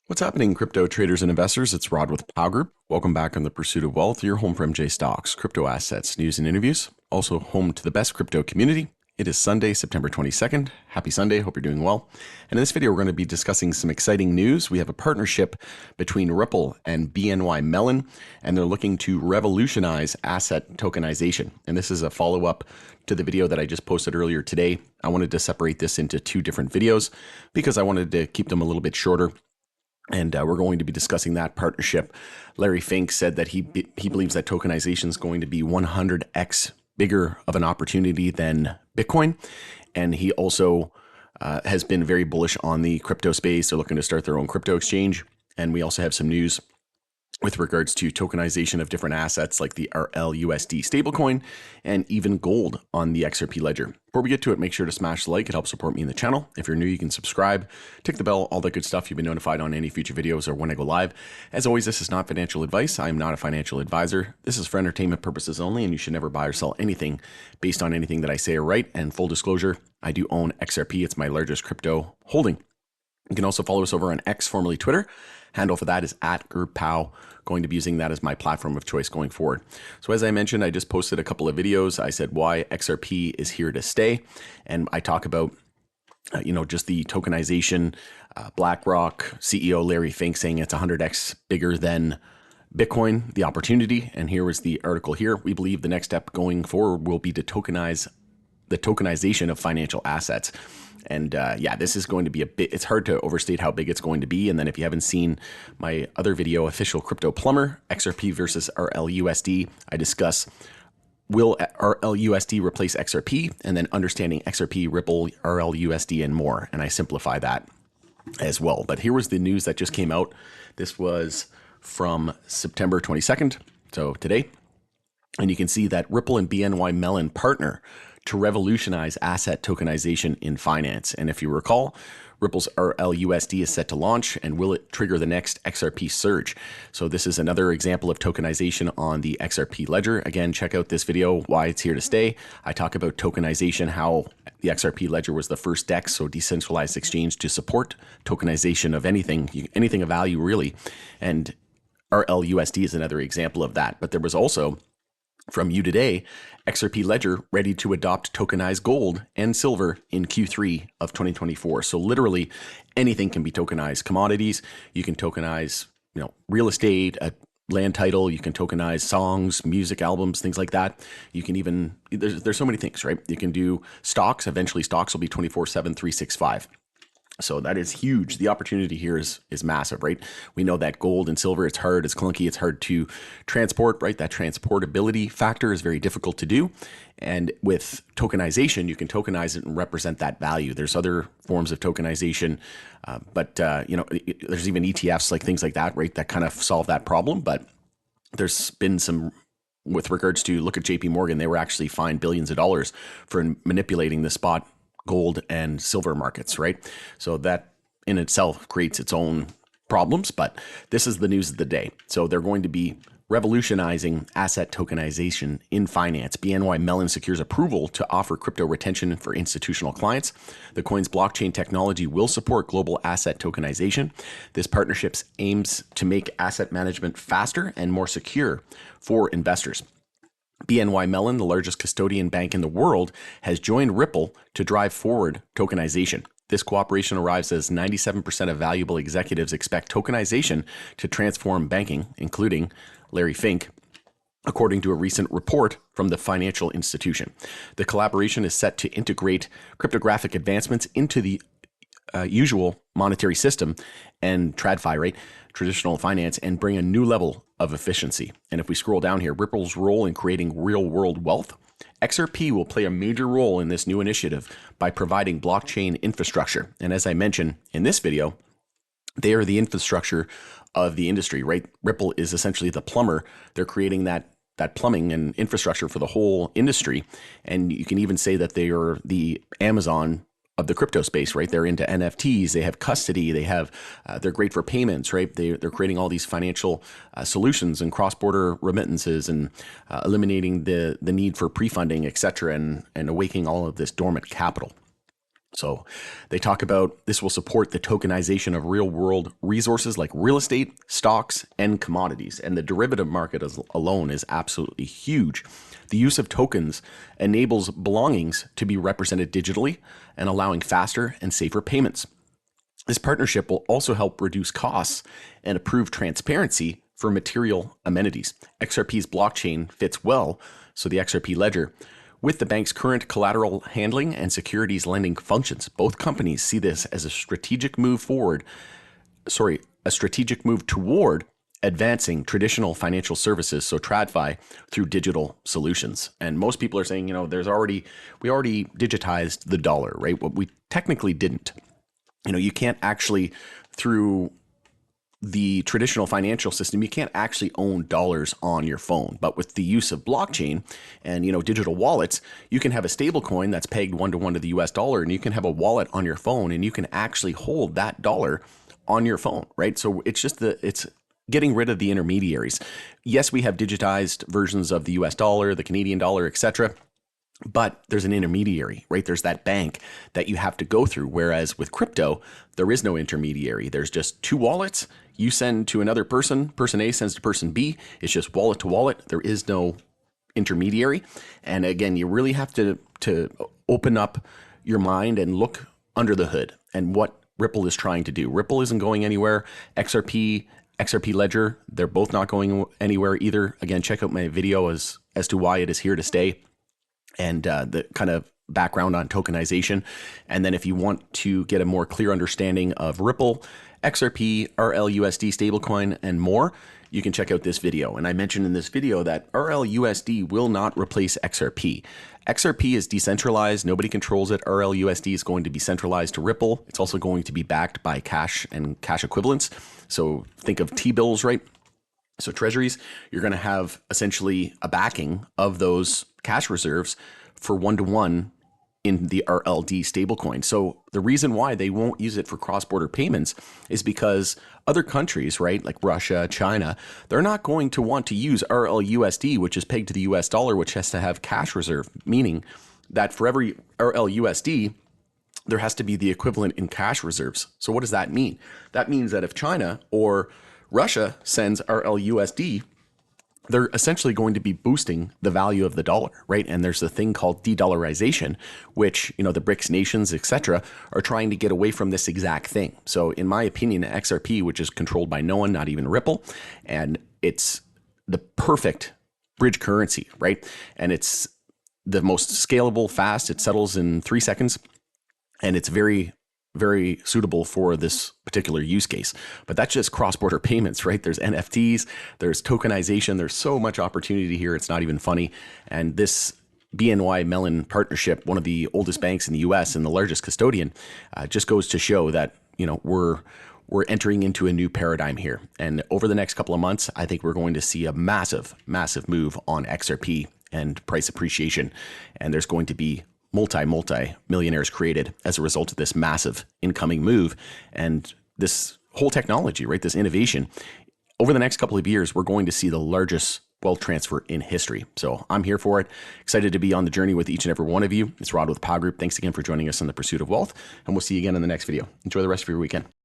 What's happening, crypto traders and investors? It's Rod with Pow Group. Welcome back on The Pursuit of Wealth, your home for MJ stocks, crypto assets, news, and interviews. Also home to the best crypto community. It is Sunday, September 22nd. Happy Sunday. Hope you're doing well. And in this video, we're going to be discussing some exciting news. We have a partnership between Ripple and BNY Mellon, and they're looking to revolutionize asset tokenization. And this is a follow-up to the video that I just posted earlier today. I wanted to separate this into two different videos because I wanted to keep them a little bit shorter. And we're going to be discussing that partnership. Larry Fink said that he believes that tokenization is going to be 100x bigger of an opportunity than Bitcoin. And he also has been very bullish on the crypto space. They're looking to start their own crypto exchange. And we also have some news with regards to tokenization of different assets like the RLUSD stablecoin and even gold on the XRP ledger. Before we get to it, make sure to smash the like. It helps support me in the channel. If you're new, you can subscribe, tick the bell, all that good stuff. You'll be notified on any future videos or when I go live. As always, this is not financial advice. I am not a financial advisor. This is for entertainment purposes only, and you should never buy or sell anything based on anything that I say or write. And full disclosure, I do own XRP. It's my largest crypto holding. You can also follow us over on X, formerly Twitter. Handle for that is @GroupPow. Going to be using that as my platform of choice going forward. So as I mentioned, I just posted a couple of videos. I said why XRP is here to stay. And I talk about, just the tokenization. BlackRock CEO Larry Fink saying it's 100x bigger than Bitcoin, the opportunity. And here was the article here. We believe the next step going forward will be to tokenize the tokenization of financial assets. And this is going to be it's hard to overstate how big it's going to be. And then if you haven't seen my other video, Official Crypto Plumber, XRP versus RLUSD, I discuss, will RLUSD replace XRP? And then understanding XRP, Ripple, RLUSD, and more. And I simplify that as well. But here was the news that just came out. This was from September 22nd, so today. And you can see that Ripple and BNY Mellon partner to revolutionize asset tokenization in finance. And if you recall, Ripple's RLUSD is set to launch, and will it trigger the next XRP surge? So this is another example of tokenization on the XRP ledger. Again, check out this video, why it's here to stay. I talk about tokenization, how the XRP ledger was the first DEX, so decentralized exchange, to support tokenization of anything of value, really. And RLUSD is another example of that. But there was also, from you today, XRP Ledger ready to adopt tokenized gold and silver in Q3 of 2024. So literally anything can be tokenized. Commodities, you can tokenize, real estate, a land title, you can tokenize songs, music albums, things like that. You can even, there's so many things, right? You can do stocks. Eventually stocks will be 24/7, 365. So that is huge. The opportunity here is massive, right? We know that gold and silver, it's hard, it's clunky, it's hard to transport, right? That transportability factor is very difficult to do. And with tokenization, you can tokenize it and represent that value. There's other forms of tokenization, but there's even ETFs, like things like that, right? That kind of solve that problem. But there's been some, with regards to, look at JP Morgan, they were actually fined billions of dollars for manipulating the spot gold and silver markets, right? So that in itself creates its own problems, but this is the news of the day. So they're going to be revolutionizing asset tokenization in finance. BNY Mellon secures approval to offer crypto retention for institutional clients. The coin's blockchain technology will support global asset tokenization. This partnership aims to make asset management faster and more secure for investors. BNY Mellon, the largest custodian bank in the world, has joined Ripple to drive forward tokenization. This cooperation arrives as 97% of valuable executives expect tokenization to transform banking, including Larry Fink, according to a recent report from the financial institution. The collaboration is set to integrate cryptographic advancements into the usual monetary system and TradFi, right? Traditional finance, and bring a new level of efficiency. And if we scroll down here, Ripple's role in creating real world wealth. XRP will play a major role in this new initiative by providing blockchain infrastructure. And as I mentioned in this video, they are the infrastructure of the industry, right? Ripple is essentially the plumber. They're creating that plumbing and infrastructure for the whole industry. And you can even say that they are the Amazon of the crypto space, right? They're into NFTs, they have custody, they're great for payments, right? They're creating all these financial solutions and cross-border remittances, and eliminating the need for pre-funding, et cetera, and awakening all of this dormant capital. So they talk about this will support the tokenization of real world resources like real estate, stocks, and commodities. And the derivative market alone is absolutely huge. The use of tokens enables belongings to be represented digitally and allowing faster and safer payments. This partnership will also help reduce costs and improve transparency for material amenities. XRP's blockchain fits well, so the XRP ledger, with the bank's current collateral handling and securities lending functions. Both companies see this as a strategic move toward advancing traditional financial services, so TradFi, through digital solutions. And most people are saying, we already digitized the dollar, right? What we technically didn't. You can't actually, through the traditional financial system, you can't actually own dollars on your phone. But with the use of blockchain and, digital wallets, you can have a stable coin that's pegged 1-to-1 to the US dollar, and you can have a wallet on your phone and you can actually hold that dollar on your phone, right? So it's getting rid of the intermediaries. Yes, we have digitized versions of the US dollar, the Canadian dollar, etc. But there's an intermediary, right? There's that bank that you have to go through. Whereas with crypto, there is no intermediary. There's just two wallets. You send to another person. Person A sends to person B. It's just wallet to wallet. There is no intermediary. And again, you really have to open up your mind and look under the hood and what Ripple is trying to do. Ripple isn't going anywhere. XRP Ledger, they're both not going anywhere either. Again, check out my video as to why it is here to stay, and the kind of background on tokenization. And then if you want to get a more clear understanding of Ripple, XRP, RLUSD stablecoin, and more, you can check out this video. And I mentioned in this video that RLUSD will not replace XRP. XRP is decentralized. Nobody controls it. RLUSD is going to be centralized to Ripple. It's also going to be backed by cash and cash equivalents. So think of T-bills, right? So treasuries, you're going to have essentially a backing of those cash reserves for 1-to-1 in the RLD stablecoin. So the reason why they won't use it for cross-border payments is because other countries, right, like Russia, China, they're not going to want to use RLUSD, which is pegged to the US dollar, which has to have cash reserve, meaning that for every RLUSD, there has to be the equivalent in cash reserves. So what does that mean? That means that if China or Russia sends RLUSD, they're essentially going to be boosting the value of the dollar, right? And there's a thing called de-dollarization, which, the BRICS nations, etc., are trying to get away from this exact thing. So in my opinion, XRP, which is controlled by no one, not even Ripple, and it's the perfect bridge currency, right? And it's the most scalable, fast. It settles in 3 seconds, and it's very, very suitable for this particular use case. But that's just cross-border payments, right? There's NFTs, there's tokenization, there's so much opportunity here, it's not even funny. And this BNY Mellon partnership, one of the oldest banks in the US and the largest custodian, just goes to show that, we're entering into a new paradigm here. And over the next couple of months, I think we're going to see a massive, massive move on XRP and price appreciation. And there's going to be multi millionaires created as a result of this massive incoming move and this whole technology, right? This innovation. Over the next couple of years, we're going to see the largest wealth transfer in history. So I'm here for it. Excited to be on the journey with each and every one of you. It's Rod with Pow Group. Thanks again for joining us in the pursuit of wealth, and we'll see you again in the next video. Enjoy the rest of your weekend.